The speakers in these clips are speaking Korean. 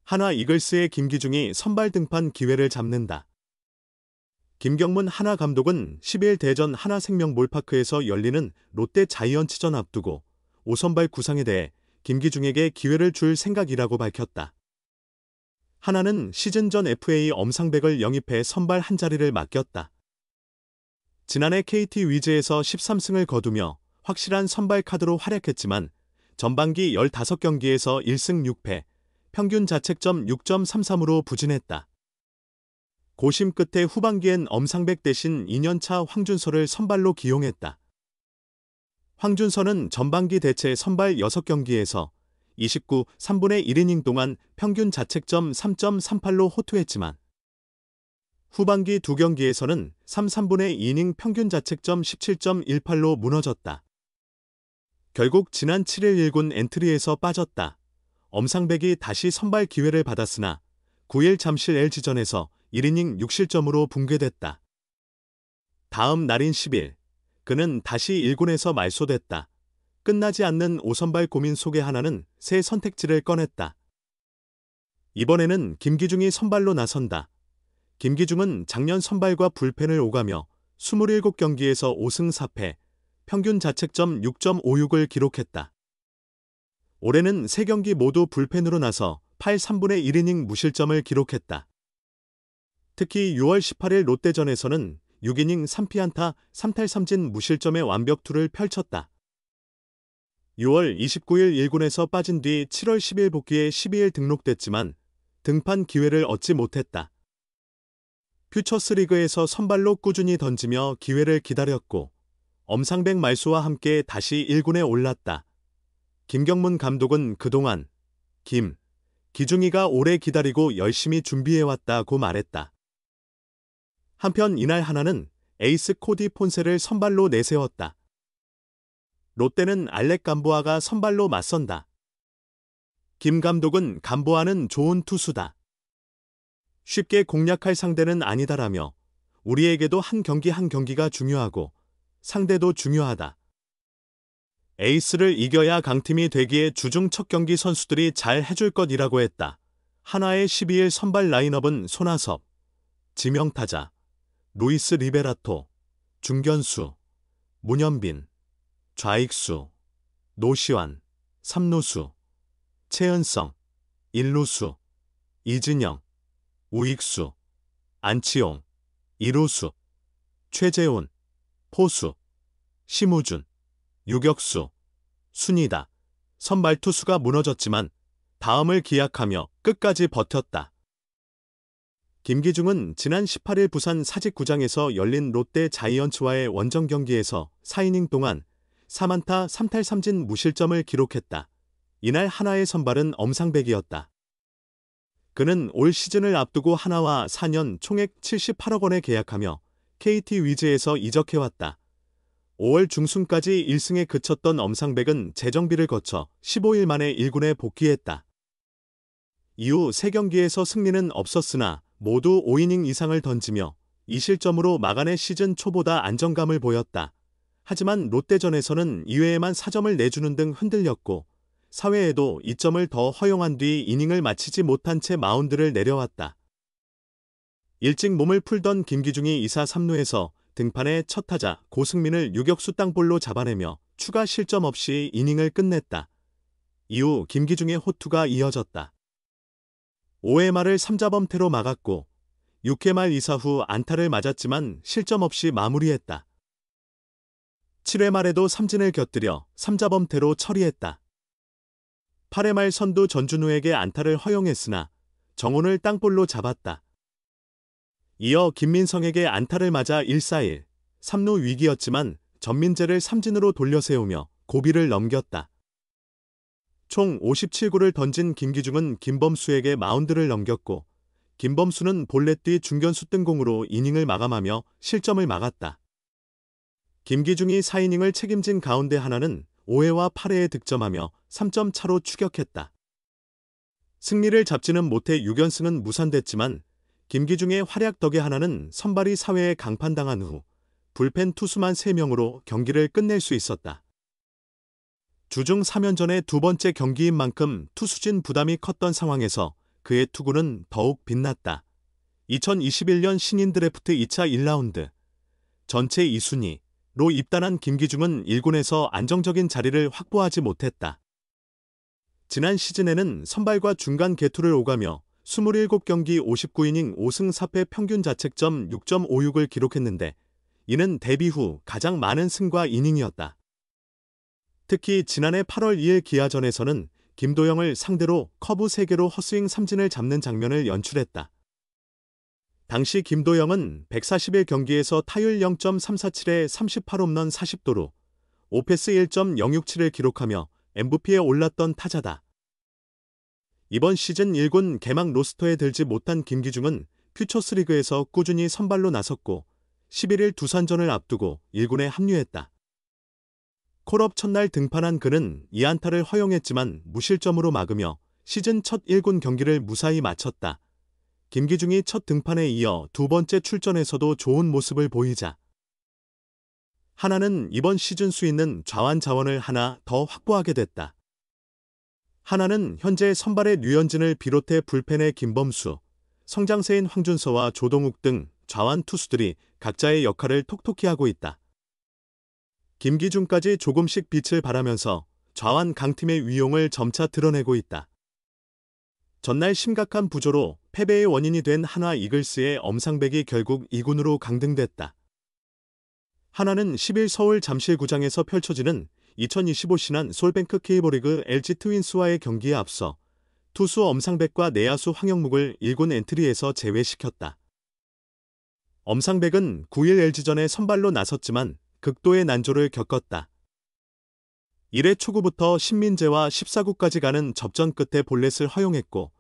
하나 이글스의 김기중이 선발 등판 기회를 잡는다. 김경문 하나 감독은 10일 대전 하나생명 몰파크에서 열리는 롯데 자이언츠전 앞두고 5선발 구상에 대해 김기중에게 기회를 줄 생각이라고 밝혔다. 하나는 시즌 전 FA 엄상백을 영입해 선발 한 자리를 맡겼다. 지난해 KT 위즈에서 13승을 거두며 확실한 선발 카드로 활약했지만 전반기 15경기에서 1승 6패, 평균 자책점 6.33으로 부진했다. 고심 끝에 후반기엔 엄상백 대신 2년차 황준서를 선발로 기용했다. 황준서는 전반기 대체 선발 6경기에서 29, 3분의 1이닝 동안 평균 자책점 3.38로 호투했지만 후반기 2경기에서는 3분의 2이닝 평균 자책점 17.18로 무너졌다. 결국 지난 7일 1군 엔트리에서 빠졌다. 엄상백이 다시 선발 기회를 받았으나 9일 잠실 LG전에서 1이닝 6실점으로 붕괴됐다. 다음 날인 10일, 그는 다시 1군에서 말소됐다. 끝나지 않는 5선발 고민 속에 하나는 새 선택지를 꺼냈다. 이번에는 김기중이 선발로 나선다. 김기중은 작년 선발과 불펜을 오가며 27경기에서 5승 4패, 평균 자책점 6.56을 기록했다. 올해는 3경기 모두 불펜으로 나서 8, 3분의 1이닝 무실점을 기록했다. 특히 6월 18일 롯데전에서는 6이닝 3피안타 3탈3진 무실점의 완벽투를 펼쳤다. 6월 29일 1군에서 빠진 뒤 7월 10일 복귀에 12일 등록됐지만 등판 기회를 얻지 못했다. 퓨처스리그에서 선발로 꾸준히 던지며 기회를 기다렸고 엄상백 말소와 함께 다시 1군에 올랐다. 김경문 감독은 그동안 기중이가 오래 기다리고 열심히 준비해왔다고 말했다. 한편 이날 하나는 에이스 코디 폰세를 선발로 내세웠다. 롯데는 알렉 감보아가 선발로 맞선다. 김 감독은 감보아는 좋은 투수다. 쉽게 공략할 상대는 아니다라며 우리에게도 한 경기 한 경기가 중요하고 상대도 중요하다. 에이스를 이겨야 강팀이 되기에 주중 첫 경기 선수들이 잘 해줄 것이라고 했다. 하나의 12일 선발 라인업은 손아섭, 지명타자, 루이스 리베라토, 중견수, 문현빈, 좌익수, 노시환, 3루수, 최은성, 1루수, 이진영, 우익수, 안치용, 2루수, 최재훈, 포수, 심우준, 유격수, 순이다. 선발 투수가 무너졌지만 다음을 기약하며 끝까지 버텼다. 김기중은 지난 18일 부산 사직구장에서 열린 롯데 자이언츠와의 원정 경기에서 4이닝 동안 4안타 3탈3진 무실점을 기록했다. 이날 하나의 선발은 엄상백이었다. 그는 올 시즌을 앞두고 하나와 4년 총액 78억 원에 계약하며 KT 위즈에서 이적해왔다. 5월 중순까지 1승에 그쳤던 엄상백은 재정비를 거쳐 15일 만에 1군에 복귀했다. 이후 3경기에서 승리는 없었으나 모두 5이닝 이상을 던지며 2실점으로 막아내 시즌 초보다 안정감을 보였다. 하지만 롯데전에서는 2회에만 4점을 내주는 등 흔들렸고 4회에도 2점을 더 허용한 뒤 이닝을 마치지 못한 채 마운드를 내려왔다. 일찍 몸을 풀던 김기중이 2사 3루에서 등판의 첫 타자 고승민을 유격수 땅볼로 잡아내며 추가 실점 없이 이닝을 끝냈다. 이후 김기중의 호투가 이어졌다. 5회 말을 3자범퇴로 막았고 6회 말 2사 후 안타를 맞았지만 실점 없이 마무리했다. 7회 말에도 삼진을 곁들여 3자범퇴로 처리했다. 8회 말 선두 전준우에게 안타를 허용했으나 정훈을 땅볼로 잡았다. 이어 김민성에게 안타를 맞아 1사1, 3루 위기였지만 전민재를 삼진으로 돌려세우며 고비를 넘겼다. 총 57구를 던진 김기중은 김범수에게 마운드를 넘겼고 김범수는 볼넷 뒤 중견수 뜬공으로 이닝을 마감하며 실점을 막았다. 김기중이 4이닝을 책임진 가운데 하나는 5회와 8회에 득점하며 3점 차로 추격했다. 승리를 잡지는 못해 6연승은 무산됐지만 김기중의 활약 덕에 하나는 선발이 4회에 강판당한 후 불펜 투수만 3명으로 경기를 끝낼 수 있었다. 주중 3연전의 두 번째 경기인 만큼 투수진 부담이 컸던 상황에서 그의 투구는 더욱 빛났다. 2021년 신인 드래프트 2차 1라운드 전체 2순위로 입단한 김기중은 1군에서 안정적인 자리를 확보하지 못했다. 지난 시즌에는 선발과 중간 개투를 오가며 27경기 59이닝 5승 4패 평균 자책점 6.56을 기록했는데 이는 데뷔 후 가장 많은 승과 이닝이었다. 특히 지난해 8월 2일 기아전에서는 김도영을 상대로 커브 3개로 헛스윙 삼진을 잡는 장면을 연출했다. 당시 김도영은 141경기에서 타율 0.347에 38홈런 40도루, 오패스 1.067을 기록하며 MVP에 올랐던 타자다. 이번 시즌 1군 개막 로스터에 들지 못한 김기중은 퓨처스리그에서 꾸준히 선발로 나섰고 11일 두산전을 앞두고 1군에 합류했다. 콜업 첫날 등판한 그는 2안타를 허용했지만 무실점으로 막으며 시즌 첫 1군 경기를 무사히 마쳤다. 김기중이 첫 등판에 이어 두 번째 출전에서도 좋은 모습을 보이자 하나는 이번 시즌 수있는 좌완 자원을 하나 더 확보하게 됐다. 하나는 현재 선발의 류현진을 비롯해 불펜의 김범수, 성장세인 황준서와 조동욱 등 좌완 투수들이 각자의 역할을 톡톡히 하고 있다. 김기중까지 조금씩 빛을 발하면서 좌완 강팀의 위용을 점차 드러내고 있다. 전날 심각한 부조로 패배의 원인이 된 한화 이글스의 엄상백이 결국 2군으로 강등됐다. 한화는 10일 서울 잠실구장에서 펼쳐지는 2025 신한 솔뱅크 K리그 LG 트윈스와의 경기에 앞서 투수 엄상백과 내야수 황영묵을 1군 엔트리에서 제외시켰다. 엄상백은 9일 LG전에 선발로 나섰지만 극도의 난조를 겪었다. 1회 초구부터 신민재와 14구까지 가는 접전 끝에 볼넷을 허용했고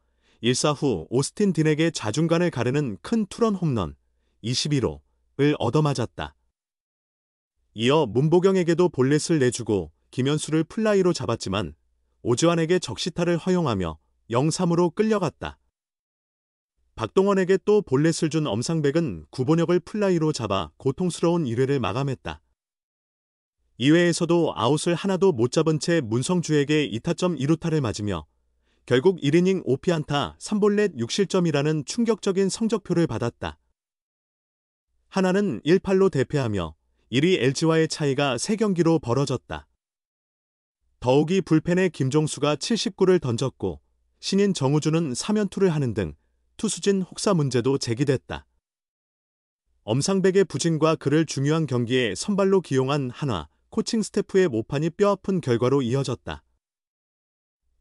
1사 후 오스틴 딘에게 좌중간을 가르는 큰 투런 홈런 21호를 얻어맞았다. 이어 문보경에게도 볼넷을 내주고 김현수를 플라이로 잡았지만 오지환에게 적시타를 허용하며 0-3으로 끌려갔다. 박동원에게 또 볼넷을 준 엄상백은 구본혁을 플라이로 잡아 고통스러운 1회를 마감했다. 2회에서도 아웃을 하나도 못 잡은 채 문성주에게 2타점 2루타를 맞으며 결국 1이닝 5피안타 3볼넷 6실점이라는 충격적인 성적표를 받았다. 하나는 1-8로 대패하며 1위 LG와의 차이가 3경기로 벌어졌다. 더욱이 불펜의 김종수가 79를 던졌고 신인 정우주는 3연투를 하는 등 투수진 혹사 문제도 제기됐다. 엄상백의 부진과 그를 중요한 경기에 선발로 기용한 한화 코칭 스태프의 모판이 뼈아픈 결과로 이어졌다.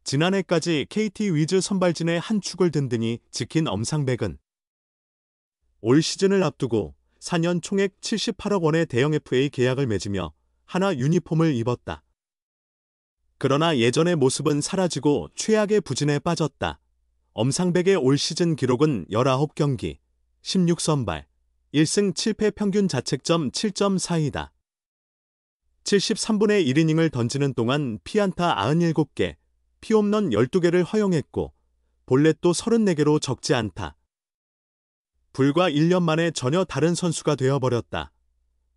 지난해까지 KT 위즈 선발진의 한 축을 든든히 지킨 엄상백은 올 시즌을 앞두고 4년 총액 78억 원의 대형 FA 계약을 맺으며 한화 유니폼을 입었다. 그러나 예전의 모습은 사라지고 최악의 부진에 빠졌다. 엄상백의 올 시즌 기록은 19경기, 16선발, 1승 7패 평균 자책점 7.42다. 73분의 1이닝을 던지는 동안 피안타 97개, 피홈런 12개를 허용했고 볼넷도 34개로 적지 않다. 불과 1년 만에 전혀 다른 선수가 되어버렸다.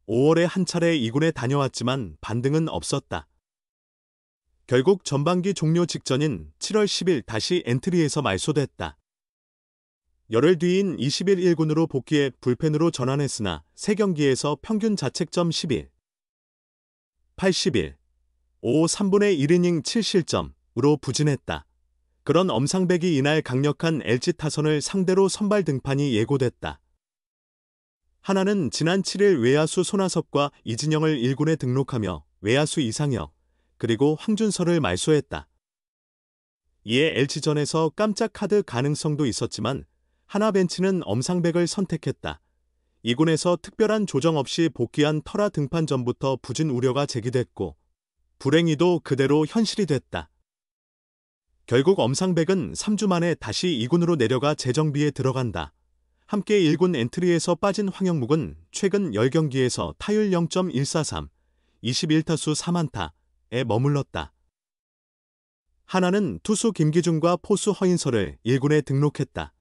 5월에 한 차례 2군에 다녀왔지만 반등은 없었다. 결국 전반기 종료 직전인 7월 10일 다시 엔트리에서 말소됐다. 열흘 뒤인 20일 1군으로 복귀해 불펜으로 전환했으나 3경기에서 평균 자책점 11, 81, 5 3분의 1이닝 7실점으로 부진했다. 그런 엄상백이 이날 강력한 LG 타선을 상대로 선발 등판이 예고됐다. 하나는 지난 7일 외야수 손아섭과 이진영을 1군에 등록하며 외야수 이상혁, 그리고 황준서를 말소했다. 이에 LG전에서 깜짝 카드 가능성도 있었지만 한화 벤치는 엄상백을 선택했다. 2군에서 특별한 조정 없이 복귀한 터라 등판 전부터 부진 우려가 제기됐고 불행히도 그대로 현실이 됐다. 결국 엄상백은 3주 만에 다시 2군으로 내려가 재정비에 들어간다. 함께 1군 엔트리에서 빠진 황영묵은 최근 10경기에서 타율 0.143, 21타수 4안타에 머물렀다. 하나는 투수 김기중과 포수 허인서를 1군에 등록했다.